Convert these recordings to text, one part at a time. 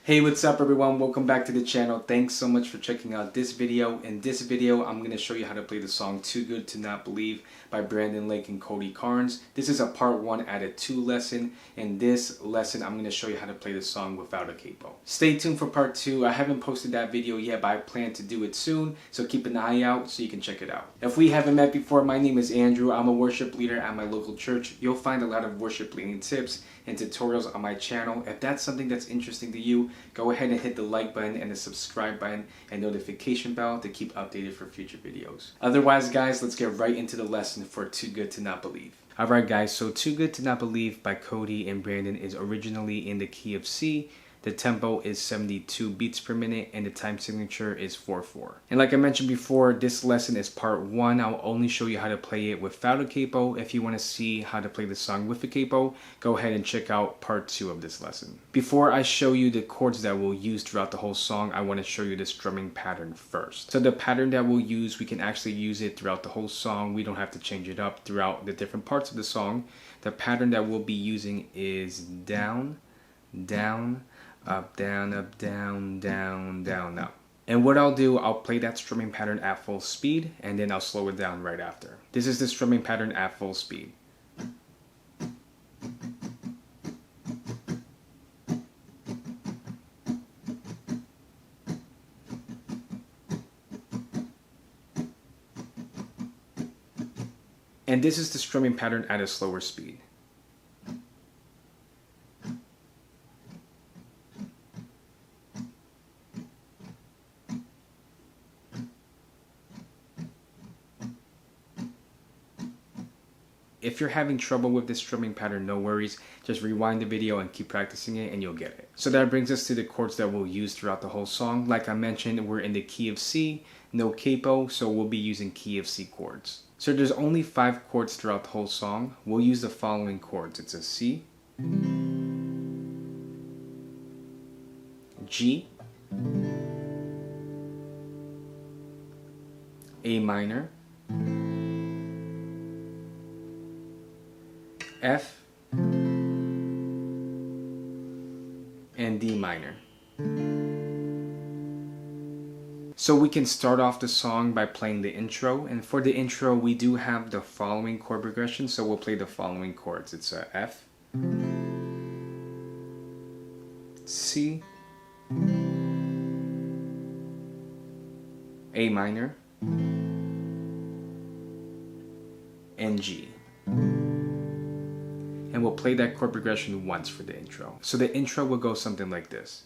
Hey, what's up everyone? Welcome back to the channel. Thanks so much for checking out this video. In this video, I'm going to show you how to play the song Too Good to Not Believe by Brandon Lake and Cody Carnes. This is a part 1 out of 2 lesson. In this lesson, I'm going to show you how to play the song without a capo. Stay tuned for part 2. I haven't posted that video yet, but I plan to do it soon, so keep an eye out so you can check it out. If we haven't met before, my name is Andrew. I'm a worship leader at my local church. You'll find a lot of worship leading tips and tutorials on my channel. If that's something that's interesting to you, go ahead and hit the like button and the subscribe button and notification bell to keep updated for future videos. Otherwise, guys, let's get right into the lesson for Too Good to Not Believe. Alright guys, so Too Good to Not Believe by Cody and Brandon is originally in the key of C. The tempo is 72 beats per minute and the time signature is 4/4. And like I mentioned before, this lesson is part 1. I'll only show you how to play it without a capo. If you want to see how to play the song with a capo, go ahead and check out part 2 of this lesson. Before I show you the chords that we'll use throughout the whole song, I want to show you the strumming pattern first. So the pattern that we'll use, we can actually use it throughout the whole song. We don't have to change it up throughout the different parts of the song. The pattern that we'll be using is down, down, up, down, down, down, up. And what I'll do, I'll play that strumming pattern at full speed and then I'll slow it down right after. This is the strumming pattern at full speed. And this is the strumming pattern at a slower speed. If you're having trouble with this strumming pattern, no worries. Just rewind the video and keep practicing it and you'll get it. So that brings us to the chords that we'll use throughout the whole song. Like I mentioned, we're in the key of C, no capo, so we'll be using key of C chords. So there's only 5 chords throughout the whole song. We'll use the following chords. It's a C, G, A minor, F, and D minor. So we can start off the song by playing the intro, and for the intro we do have the following chord progression, so we'll play the following chords. It's a F, C, A minor, and G. And we'll play that chord progression once for the intro. So the intro will go something like this.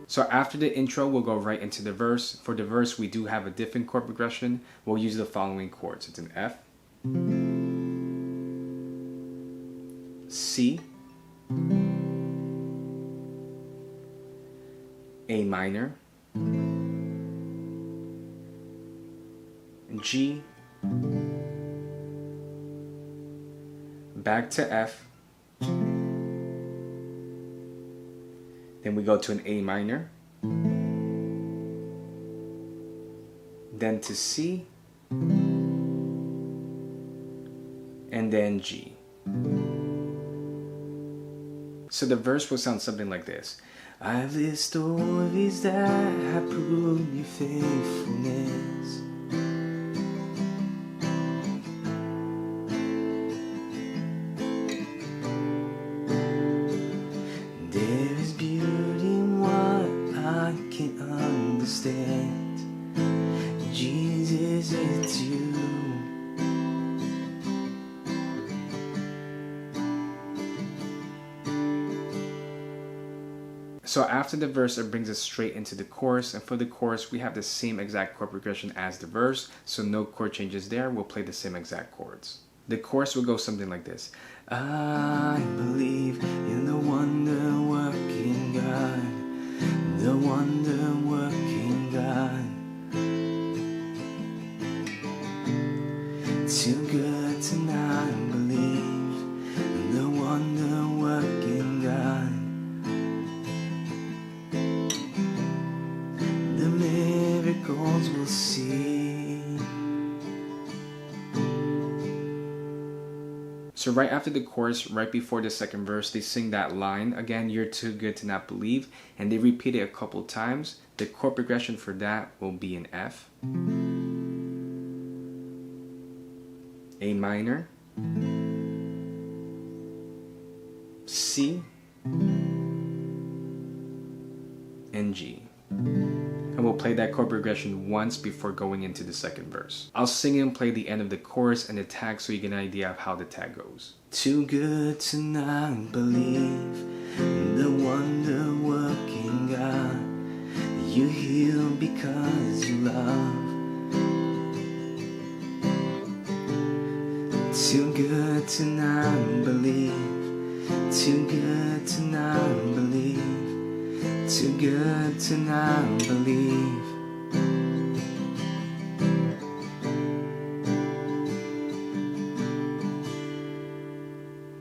So after the intro, we'll go right into the verse. For the verse, we do have a different chord progression. We'll use the following chords. It's an F, C, A minor, G, back to F, then we go to an A minor, then to C, and then G. So the verse will sound something like this. I've lived stories that have proven your faithfulness. There is beauty in what I can't understand. Jesus, it's you. So after the verse, it brings us straight into the chorus, and for the chorus we have the same exact chord progression as the verse, so no chord changes there. We'll play the same exact chords. The chorus will go something like this. I believe in the wonder-working God, the wonder-working God. Too good to not believe in the wonder-working God. souls will see. So right after the chorus, right before the second verse, they sing that line again, "You're too good to not believe," and they repeat it a couple times. The chord progression for that will be an F, A minor, C, and G. And we'll play that chord progression once before going into the second verse. I'll sing and play the end of the chorus and the tag so you get an idea of how the tag goes. Too good to not believe the wonder-working God. You heal because you love. Too good to not believe. Too good to not believe. Too good to not believe.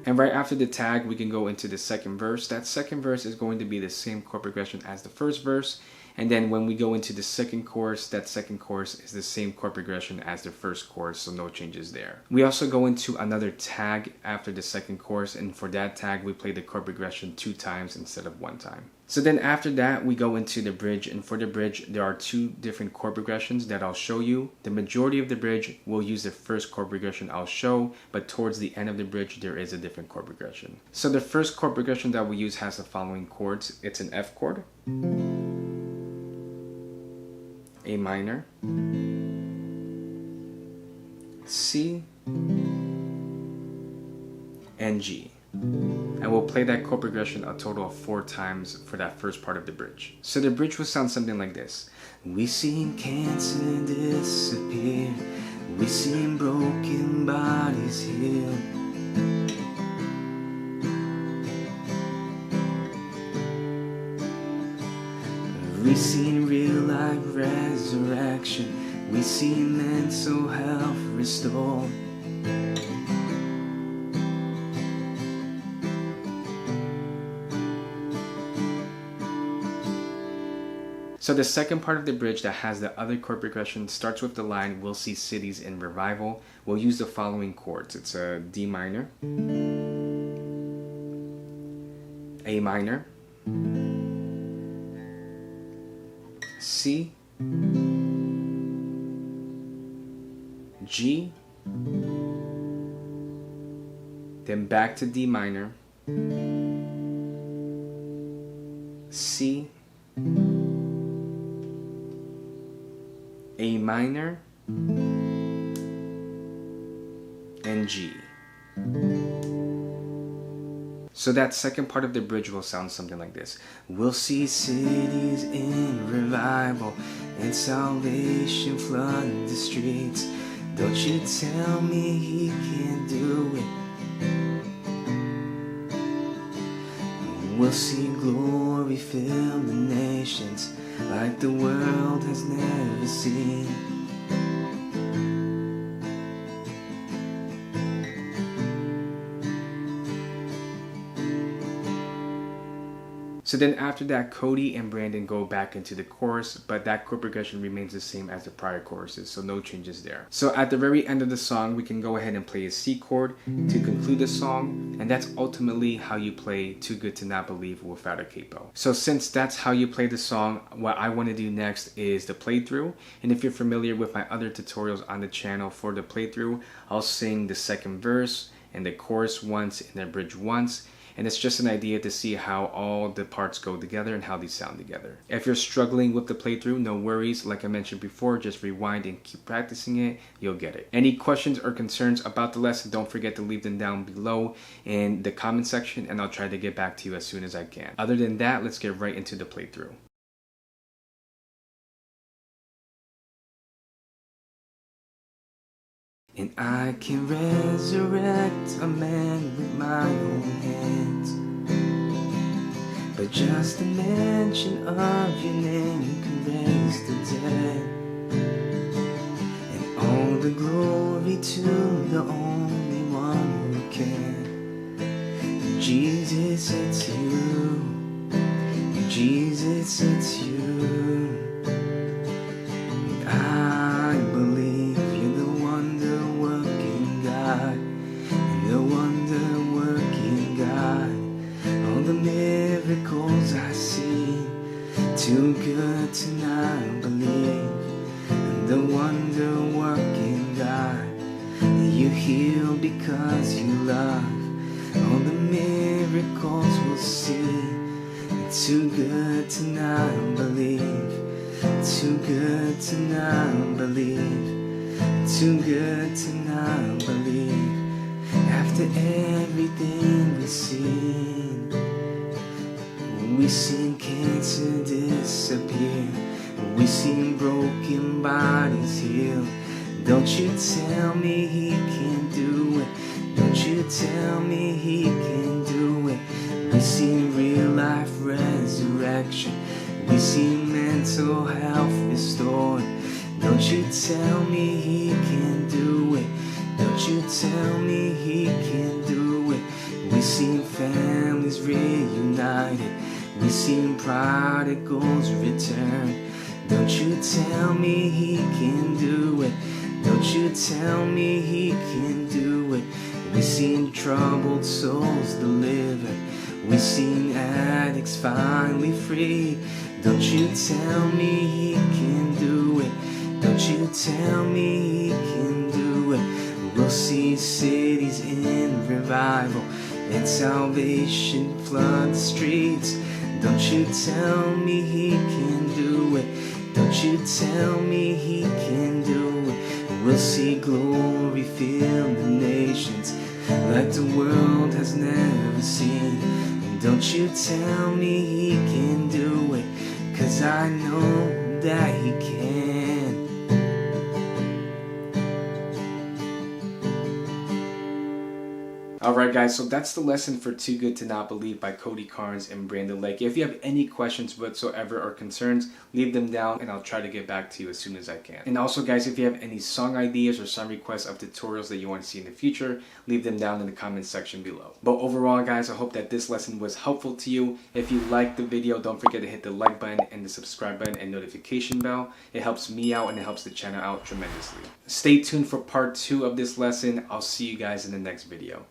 And right after the tag, we can go into the second verse. That second verse is going to be the same chord progression as the first verse. And then when we go into the second chorus, that second chorus is the same chord progression as the first chorus, so no changes there. We also go into another tag after the second chorus, and for that tag, we play the chord progression 2 times instead of 1 time. So then after that, we go into the bridge, and for the bridge, there are 2 different chord progressions that I'll show you. The majority of the bridge will use the first chord progression I'll show, but towards the end of the bridge, there is a different chord progression. So the first chord progression that we use has the following chords. It's an F chord, A minor, C, and G. And we'll play that chord progression a total of 4 times for that first part of the bridge. So the bridge will sound something like this. We seen cancer disappear. We seen broken bodies healed. We seen real life resurrection. We seen mental health restored. So the second part of the bridge that has the other chord progression starts with the line, "We'll see cities in revival." We'll use the following chords. It's a D minor, A minor, C, G, then back to D minor, C, A minor, and G. So that second part of the bridge will sound something like this. We'll see cities in revival and salvation flood the streets. Don't you tell me he can't do it. We'll see glory fill the nations like the world has never seen. So then after that, Cody and Brandon go back into the chorus, but that chord progression remains the same as the prior choruses, so no changes there. So at the very end of the song, we can go ahead and play a C chord to conclude the song, and that's ultimately how you play Too Good to Not Believe without a capo. So since that's how you play the song, what I want to do next is the playthrough, and if you're familiar with my other tutorials on the channel for the playthrough, I'll sing the second verse and the chorus once and the bridge once. And it's just an idea to see how all the parts go together and how they sound together. If you're struggling with the playthrough, no worries. Like I mentioned before, just rewind and keep practicing it. You'll get it. Any questions or concerns about the lesson, don't forget to leave them down below in the comment section, and I'll try to get back to you as soon as I can. Other than that, let's get right into the playthrough. And I can resurrect a man with my own hands, but just the mention of your name can raise the dead. And all the glory to the only one who can. Jesus, it's you. Jesus, it's you. Too good to not believe in the wonder-working God. You heal because you love. All the miracles we'll see. Too good to not believe. Too good to not believe. Too good to not believe. After everything we've seen, we've seen cancer disappear. We've seen broken bodies heal. Don't you tell me he can do it. Don't you tell me he can do it. We've seen real life resurrection. We've seen mental health restored. Don't you tell me he can do it. Don't you tell me he can do it. We've seen families reunited. We've seen prodigals return. Don't you tell me he can do it. Don't you tell me he can do it. We've seen troubled souls delivered. We've seen addicts finally free. Don't you tell me he can do it. Don't you tell me he can do it. We'll see cities in revival and salvation flood the streets. Don't you tell me he can do it. Don't you tell me he can do it. We'll see glory fill the nations like the world has never seen. And don't you tell me he can do it, 'cause I know that he can. Alright guys, so that's the lesson for Too Good to Not Believe by Cody Carnes and Brandon Lake. If you have any questions whatsoever or concerns, leave them down and I'll try to get back to you as soon as I can. And also guys, if you have any song ideas or song requests of tutorials that you want to see in the future, leave them down in the comments section below. But overall guys, I hope that this lesson was helpful to you. If you liked the video, don't forget to hit the like button and the subscribe button and notification bell. It helps me out and it helps the channel out tremendously. Stay tuned for part 2 of this lesson. I'll see you guys in the next video.